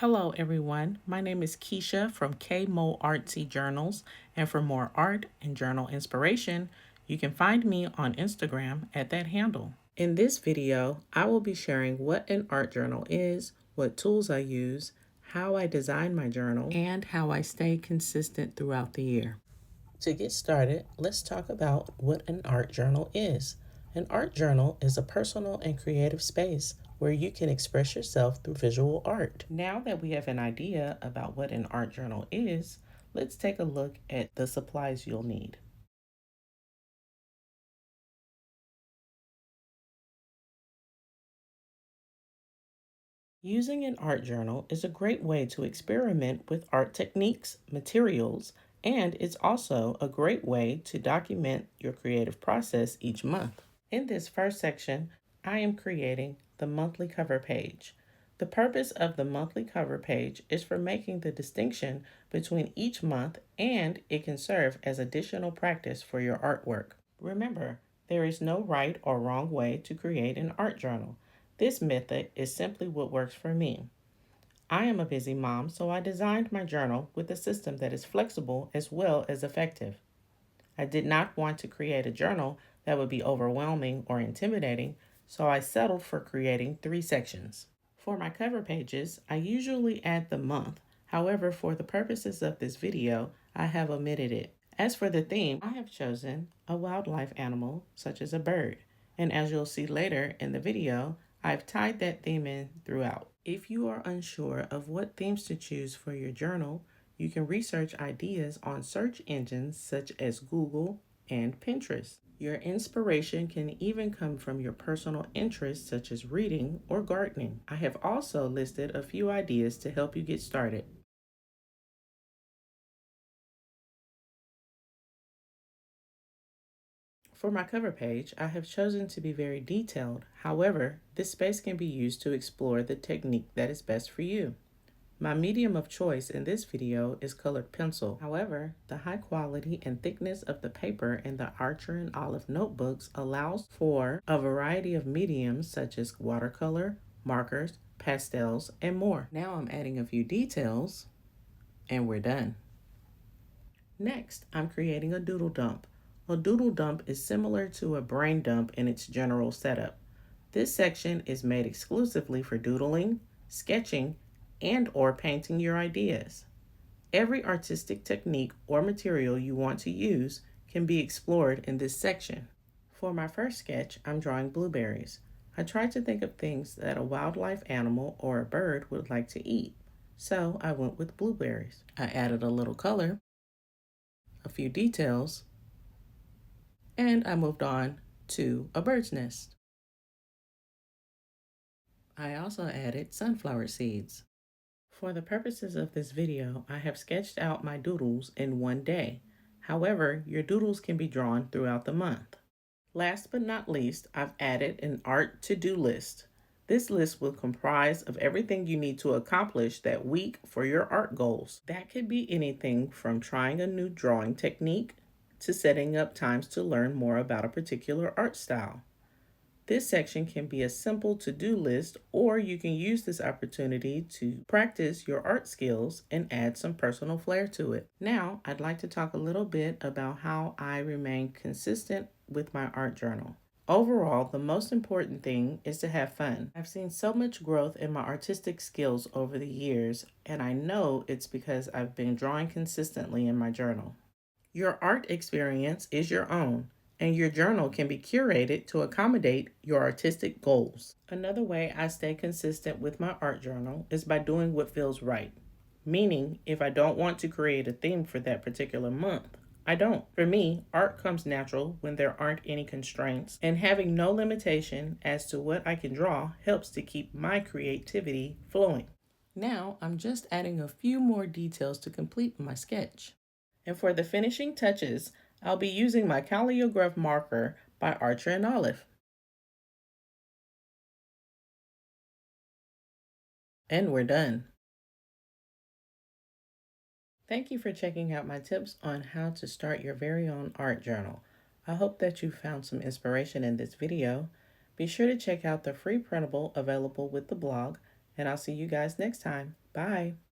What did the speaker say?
Hello, everyone. My name is Keisha from K-Mo Artsy Journals, and for more art and journal inspiration, you can find me on Instagram at that handle. In this video, I will be sharing what an art journal is, what tools I use, how I design my journal, and how I stay consistent throughout the year. To get started, let's talk about what an art journal is. An art journal is a personal and creative space where you can express yourself through visual art. Now that we have an idea about what an art journal is, let's take a look at the supplies you'll need. Using an art journal is a great way to experiment with art techniques, materials, and it's also a great way to document your creative process each month. In this first section, I am creating the monthly cover page. The purpose of the monthly cover page is for making the distinction between each month, and it can serve as additional practice for your artwork. Remember, there is no right or wrong way to create an art journal. This method is simply what works for me. I am a busy mom, so I designed my journal with a system that is flexible as well as effective. I did not want to create a journal that would be overwhelming or intimidating, so I settled for creating 3 sections. For my cover pages, I usually add the month. However, for the purposes of this video, I have omitted it. As for the theme, I have chosen a wildlife animal, such as a bird. And as you'll see later in the video, I've tied that theme in throughout. If you are unsure of what themes to choose for your journal, you can research ideas on search engines such as Google and Pinterest. Your inspiration can even come from your personal interests such as reading or gardening. I have also listed a few ideas to help you get started. For my cover page, I have chosen to be very detailed. However, this space can be used to explore the technique that is best for you. My medium of choice in this video is colored pencil. However, the high quality and thickness of the paper in the Archer and Olive notebooks allows for a variety of mediums such as watercolor, markers, pastels, and more. Now I'm adding a few details and we're done. Next, I'm creating a doodle dump. A doodle dump is similar to a brain dump in its general setup. This section is made exclusively for doodling, sketching, and or painting your ideas. Every artistic technique or material you want to use can be explored in this section. For my first sketch, I'm drawing blueberries. I tried to think of things that a wildlife animal or a bird would like to eat, so I went with blueberries. I added a little color, a few details, and I moved on to a bird's nest. I also added sunflower seeds. For the purposes of this video, I have sketched out my doodles in one day. However, your doodles can be drawn throughout the month. Last but not least, I've added an art to-do list. This list will comprise of everything you need to accomplish that week for your art goals. That could be anything from trying a new drawing technique to setting up times to learn more about a particular art style. This section can be a simple to-do list, or you can use this opportunity to practice your art skills and add some personal flair to it. Now, I'd like to talk a little bit about how I remain consistent with my art journal. Overall, the most important thing is to have fun. I've seen so much growth in my artistic skills over the years, and I know it's because I've been drawing consistently in my journal. Your art experience is your own, and your journal can be curated to accommodate your artistic goals. Another way I stay consistent with my art journal is by doing what feels right. Meaning, if I don't want to create a theme for that particular month, I don't. For me, art comes natural when there aren't any constraints, and having no limitation as to what I can draw helps to keep my creativity flowing. Now, I'm just adding a few more details to complete my sketch. And for the finishing touches, I'll be using my Calligraph marker by Archer and Olive. And we're done. Thank you for checking out my tips on how to start your very own art journal. I hope that you found some inspiration in this video. Be sure to check out the free printable available with the blog, and I'll see you guys next time. Bye.